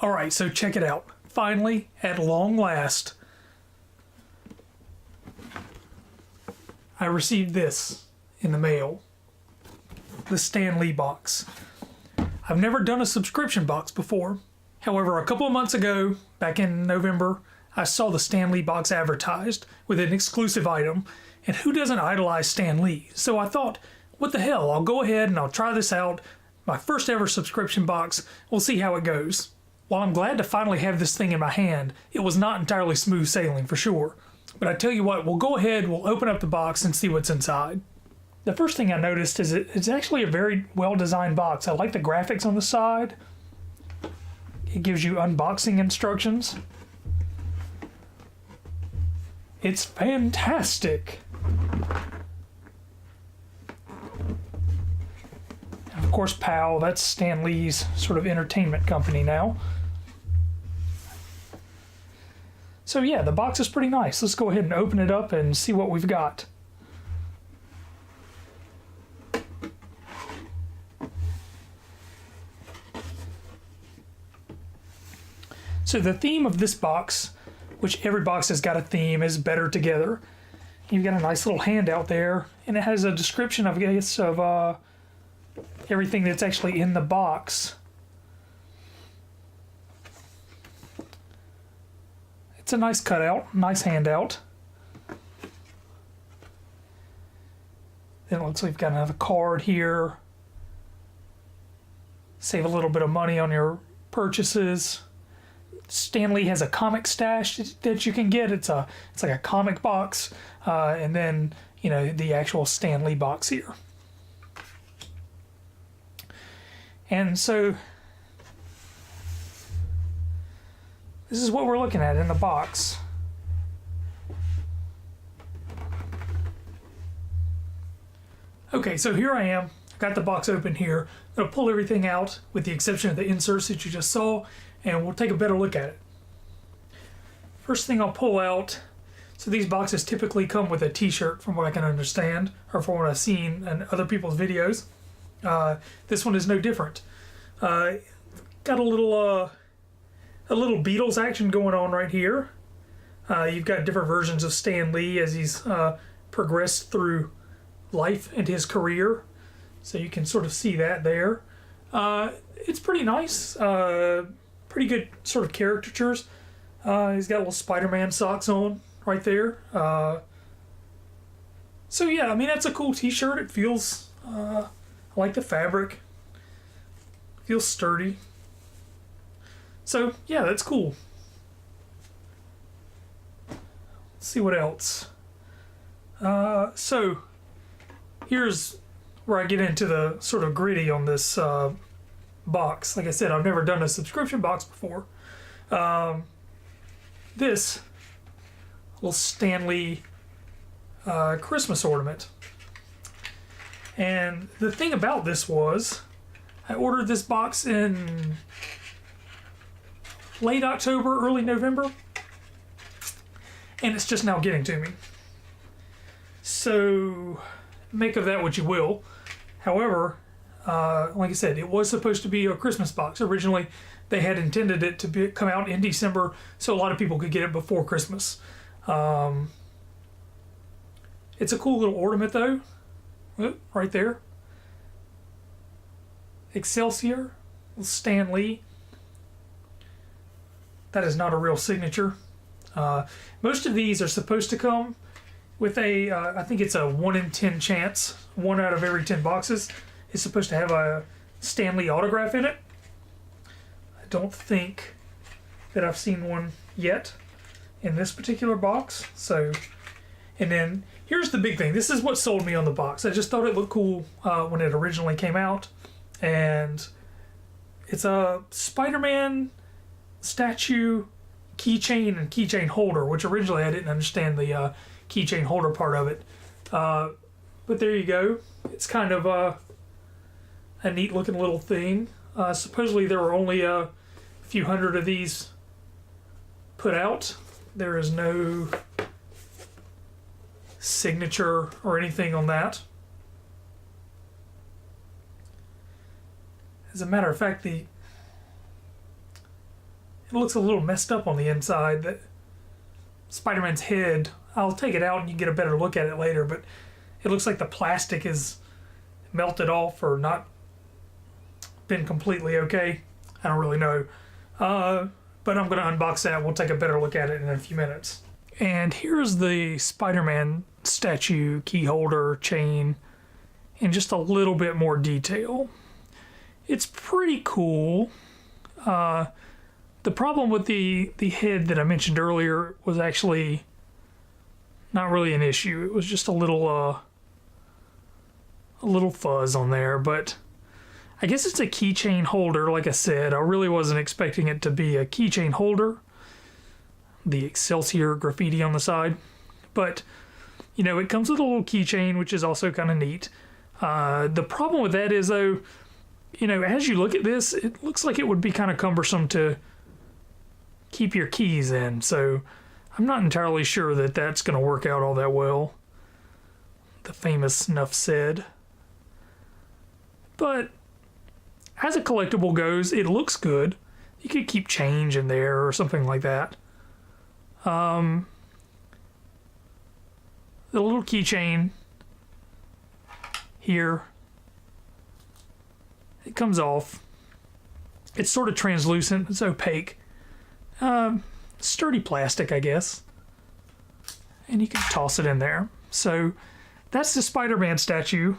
All right, so check it out. Finally, at long last, I received this in the mail. The Stan Lee box. I've never done a subscription box before. However, a couple of months ago, back in November, I saw the Stan Lee box advertised with an exclusive item, and who doesn't idolize Stan Lee? So I thought, what the hell, I'll go ahead and I'll try this out. My first ever subscription box. We'll see how it goes. While I'm glad to finally have this thing in my hand, it was not entirely smooth sailing for sure. But I tell you what, we'll go ahead, we'll open up the box and see what's inside. The first thing I noticed is it's actually a very well designed box. I like the graphics on the side. It gives you unboxing instructions. It's fantastic. And of course, PAL, that's Stan Lee's sort of entertainment company now. So yeah, the box is pretty nice. Let's go ahead and open it up and see what we've got. So the theme of this box, which every box has got a theme, is Better Together. You've got a nice little handout there, and it has a description of, I guess, of everything that's actually in the box. It's a nice cutout, nice handout. Then it looks like we've got another card here. Save a little bit of money on your purchases. Stan Lee has a comic stash that you can get. It's like a comic box, and then the actual Stan Lee box here. And so this is what we're looking at in the box. Okay, so here I am. I've got the box open here. I'm gonna pull everything out with the exception of the inserts that you just saw, and we'll take a better look at it. First thing I'll pull out, so these boxes typically come with a t-shirt from what I can understand, or from what I've seen in other people's videos. This one is no different. Got a little Beatles action going on right here. You've got different versions of Stan Lee as he's progressed through life and his career. So you can sort of see that there. It's pretty nice. Pretty good sort of caricatures. He's got little Spider-Man socks on right there. So yeah, I mean, that's a cool t-shirt. It feels, I like the fabric. Feels sturdy. So yeah, that's cool. Let's see what else. So here's where I get into the sort of gritty on this box. Like I said, I've never done a subscription box before. This little Stan Lee Christmas ornament. And the thing about this was, I ordered this box in late October, early November, and it's just now getting to me. So make of that what you will. However, like I said, it was supposed to be a Christmas box. Originally, they had intended it to come out in December, so a lot of people could get it before Christmas. It's a cool little ornament, though. Right there. Excelsior, Stan Lee. That is not a real signature. Most of these are supposed to come with a, I think it's a 1 in 10 chance. 1 out of every 10 boxes is supposed to have a Stan Lee autograph in it. I don't think that I've seen one yet in this particular box. So, and then here's the big thing. This is what sold me on the box. I just thought it looked cool when it originally came out. And it's a Spider-Man statue keychain and keychain holder, which originally I didn't understand the keychain holder part of it. But there you go. It's kind of a neat looking little thing. Supposedly there were only a few hundred of these put out. There is no signature or anything on that. As a matter of fact, It looks a little messed up on the inside. That Spider-Man's head, I'll take it out and you get a better look at it later, but it looks like the plastic is melted off or not been completely okay. I don't really know. But I'm going to unbox that. We'll take a better look at it in a few minutes. And here's the Spider-Man statue, key holder, chain, in just a little bit more detail. It's pretty cool. The problem with the head that I mentioned earlier was actually not really an issue. It was just a little fuzz on there, but I guess it's a keychain holder. Like I said, I really wasn't expecting it to be a keychain holder. The Excelsior graffiti on the side, but you know, it comes with a little keychain, which is also kind of neat. The problem with that is, though, you know, as you look at this, it looks like it would be kind of cumbersome to keep your keys in, so I'm not entirely sure that that's going to work out all that well. The famous enough said. But as a collectible goes, it looks good. You could keep change in there or something like that. The little keychain here, it comes off. It's sort of translucent, it's opaque. Sturdy plastic, I guess. And you can toss it in there. So that's the Spider-Man statue.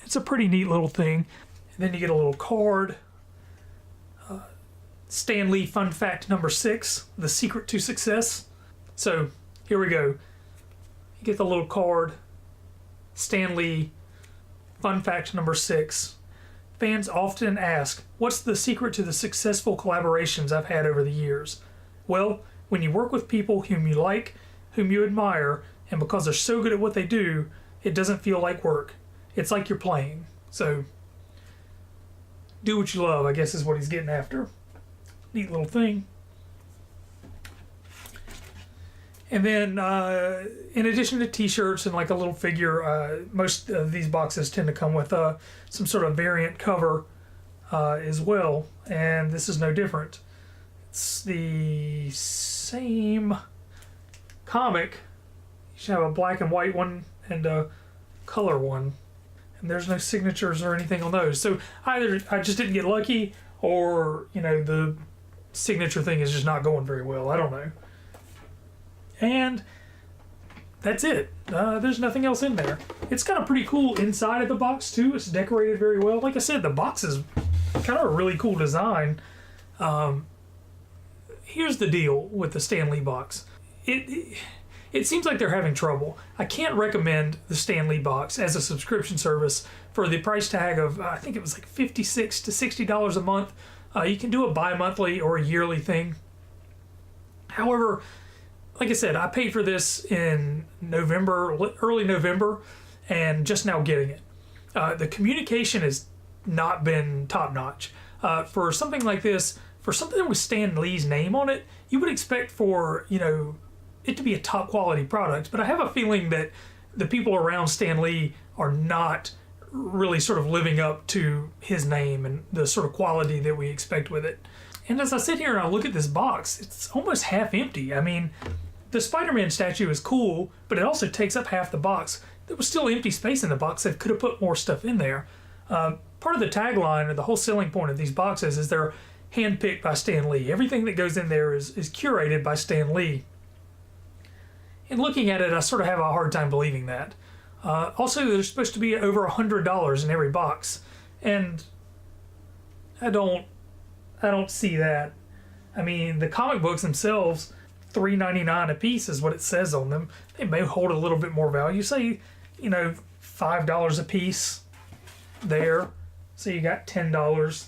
It's a pretty neat little thing. And then you get a little card. Stan Lee fun fact number 6, the secret to success. So here we go. You get the little card. Stan Lee fun fact number 6. Fans often ask, what's the secret to the successful collaborations I've had over the years? Well, when you work with people whom you like, whom you admire, and because they're so good at what they do, it doesn't feel like work. It's like you're playing. So, do what you love, I guess is what he's getting after. Neat little thing. And then, in addition to t-shirts and like a little figure, most of these boxes tend to come with some sort of variant cover as well. And this is no different. It's the same comic. You should have a black and white one and a color one. And there's no signatures or anything on those. So either I just didn't get lucky, or, you know, the signature thing is just not going very well. I don't know. And that's it. There's nothing else in there. It's kind of pretty cool inside of the box too. It's decorated very well. Like I said, the box is kind of a really cool design. Here's the deal with the Stan Lee box. It seems like they're having trouble. I can't recommend the Stan Lee box as a subscription service for the price tag of, I think it was like $56 to $60 a month. You can do a bi-monthly or a yearly thing. However, like I said, I paid for this in November, early November, and just now getting it. The communication has not been top-notch. For something like this, for something with Stan Lee's name on it, you would expect for, you know, it to be a top quality product, but I have a feeling that the people around Stan Lee are not really sort of living up to his name and the sort of quality that we expect with it. And as I sit here and I look at this box, it's almost half empty. I mean, the Spider-Man statue is cool, but it also takes up half the box. There was still empty space in the box. They could have put more stuff in there. Part of the tagline or the whole selling point of these boxes is they're handpicked by Stan Lee. Everything that goes in there is curated by Stan Lee. And looking at it, I sort of have a hard time believing that. Also, there's supposed to be over $100 in every box, and I don't see that. I mean, the comic books themselves, $3.99 a piece is what it says on them. They may hold a little bit more value. Say, you know, $5 a piece there. So you got $10.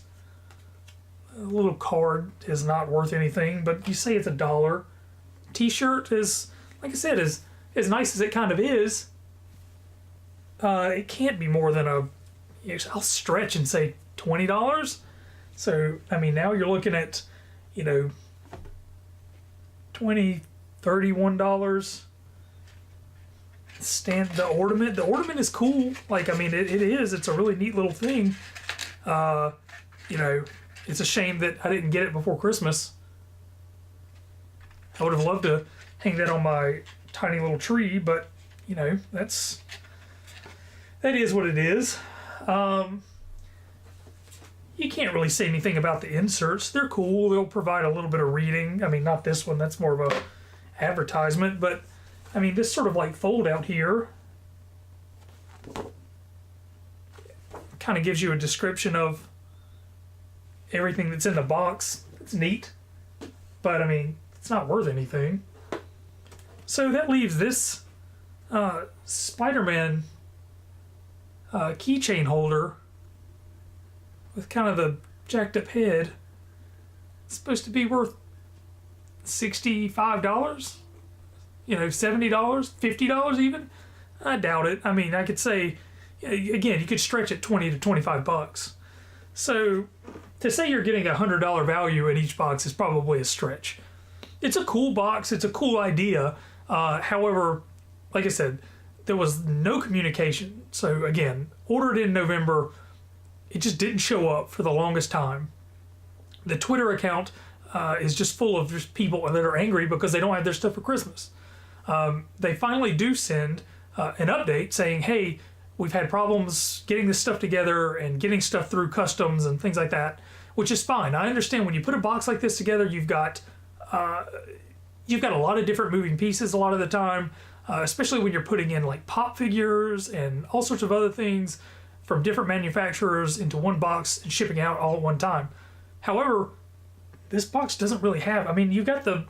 A little card is not worth anything, but you say it's $1. T-shirt is, like I said, is as nice as it kind of is. It can't be more than I'll stretch and say $20. So, I mean, now you're looking at, you know, $20, $31. The ornament is cool. Like, I mean, it is. It's a really neat little thing. You know, it's a shame that I didn't get it before Christmas. I would have loved to hang that on my tiny little tree, but you know, that is what it is. You can't really say anything about the inserts. They're cool. They'll provide a little bit of reading. I mean, not this one. That's more of a advertisement. But, I mean, this sort of like fold out here kind of gives you a description of everything that's in the box. It's neat. But, I mean, it's not worth anything. So that leaves this Spider-Man keychain holder with kind of the jacked up head. It's supposed to be worth $65, you know, $70, $50 even. I doubt it. I mean, I could say, again, you could stretch it 20 to 25 bucks. So to say you're getting $100 value in each box is probably a stretch. It's a cool box. It's a cool idea. However, like I said, there was no communication. So again, ordered in November. It just didn't show up for the longest time. The Twitter account is just full of just people that are angry because they don't have their stuff for Christmas. They finally do send an update saying, hey, we've had problems getting this stuff together and getting stuff through customs and things like that, which is fine. I understand when you put a box like this together, you've got a lot of different moving pieces a lot of the time, especially when you're putting in like pop figures and all sorts of other things from different manufacturers into one box and shipping out all at one time. However, this box doesn't really have, I mean, you've got the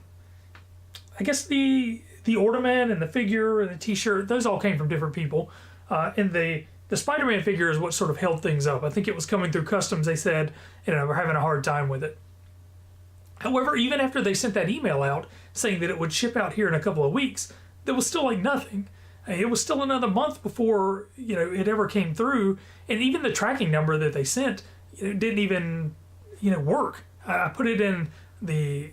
ornament and the figure and the t-shirt, those all came from different people. And the Spider-Man figure is what sort of held things up. I think it was coming through customs, they said, and we're having a hard time with it. However, even after they sent that email out saying that it would ship out here in a couple of weeks, there was still like nothing. It was still another month before, you know, it ever came through, and even the tracking number that they sent, it didn't even, you know, work. I put it in the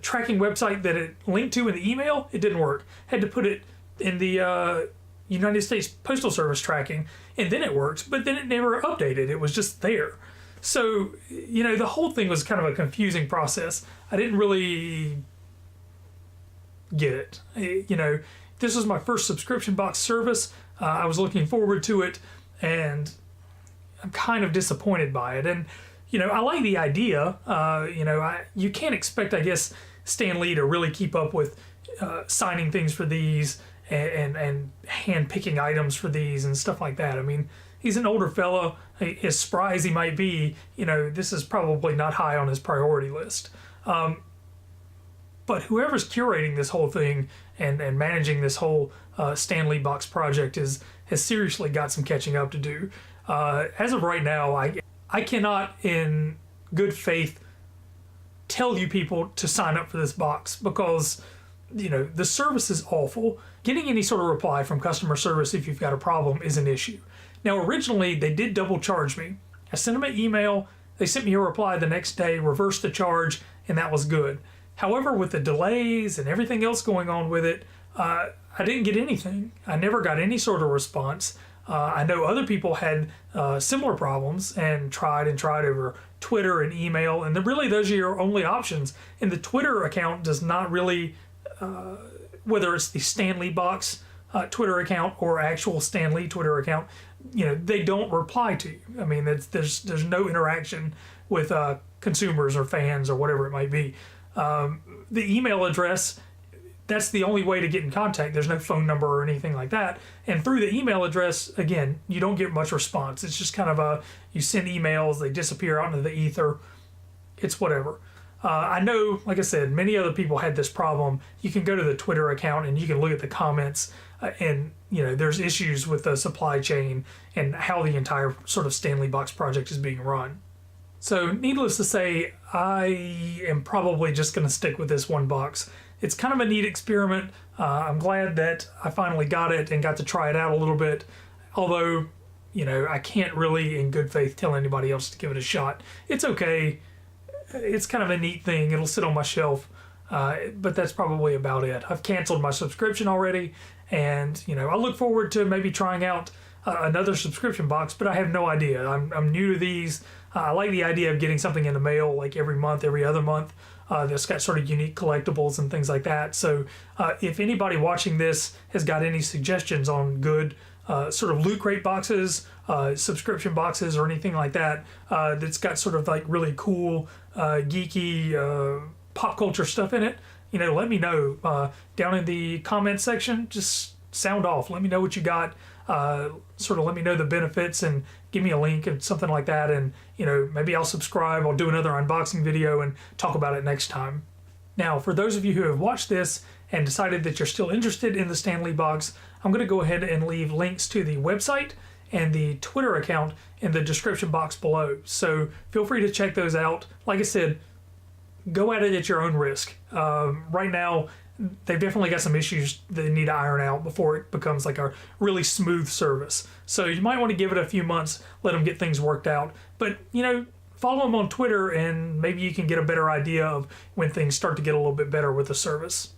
tracking website that it linked to in the email. It didn't work. Had to put it in the United States Postal Service tracking, and then it worked. But then it never updated. It was just there. So, you know, the whole thing was kind of a confusing process. I didn't really get it. You know, this was my first subscription box service. I was looking forward to it, and I'm kind of disappointed by it. And, you know, I like the idea. You know, you can't expect, I guess, Stan Lee to really keep up with signing things for these and hand picking items for these and stuff like that. I mean, he's an older fellow. As spry as he might be, you know, this is probably not high on his priority list. But whoever's curating this whole thing and managing this whole Stan Lee box project has seriously got some catching up to do. As of right now, I cannot in good faith tell you people to sign up for this box because, you know, the service is awful. Getting any sort of reply from customer service if you've got a problem is an issue. Now, originally, they did double charge me. I sent them an email. They sent me a reply the next day, reversed the charge, and that was good. However, with the delays and everything else going on with it, I didn't get anything. I never got any sort of response. I know other people had similar problems and tried over Twitter and email, and really those are your only options. And the Twitter account does not really, whether it's the Stan Lee box Twitter account or actual Stan Lee Twitter account, you know, they don't reply to you. I mean, there's no interaction with consumers or fans or whatever it might be. The email address, that's the only way to get in contact. There's no phone number or anything like that. And through the email address, again, you don't get much response. It's just kind of you send emails, they disappear out into the ether. It's whatever. I know, like I said, many other people had this problem. You can go to the Twitter account and you can look at the comments and, you know, there's issues with the supply chain and how the entire sort of Stan Lee box project is being run. So needless to say, I am probably just going to stick with this one box. It's kind of a neat experiment. I'm glad that I finally got it and got to try it out a little bit. Although, you know, I can't really in good faith tell anybody else to give it a shot. It's okay. It's kind of a neat thing. It'll sit on my shelf. But that's probably about it. I've canceled my subscription already. And, you know, I look forward to maybe trying out another subscription box, but I have no idea. I'm new to these. I like the idea of getting something in the mail like every month, every other month. that's got sort of unique collectibles and things like that. So if anybody watching this has got any suggestions on good sort of Loot Crate boxes, subscription boxes, or anything like that, that's got sort of like really cool, geeky, pop culture stuff in it, you know, let me know down in the comment section. Just sound off. Let me know what you got. Sort of let me know the benefits and give me a link and something like that. And, you know, maybe I'll subscribe. I'll do another unboxing video and talk about it next time. Now, for those of you who have watched this and decided that you're still interested in the Stan Lee box, I'm going to go ahead and leave links to the website and the Twitter account in the description box below. So feel free to check those out. Like I said, go at it at your own risk. Right now, they've definitely got some issues that they need to iron out before it becomes like a really smooth service. So you might want to give it a few months, let them get things worked out. But, you know, follow them on Twitter and maybe you can get a better idea of when things start to get a little bit better with the service.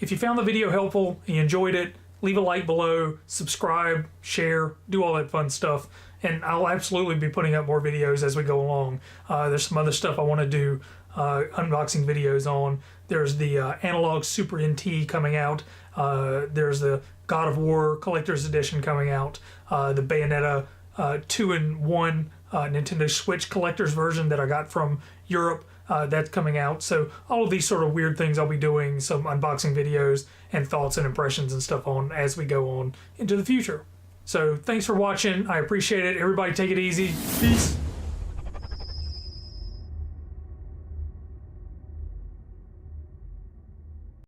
If you found the video helpful and you enjoyed it, leave a like below, subscribe, share, do all that fun stuff. And I'll absolutely be putting up more videos as we go along. There's some other stuff I want to do unboxing videos on. There's the Analog Super NT coming out. There's the God of War Collector's Edition coming out. The Bayonetta 2-in-1 Nintendo Switch Collector's version that I got from Europe. That's coming out. So all of these sort of weird things I'll be doing some unboxing videos and thoughts and impressions and stuff on as we go on into the future. So thanks for watching. I appreciate it. Everybody take it easy. Peace.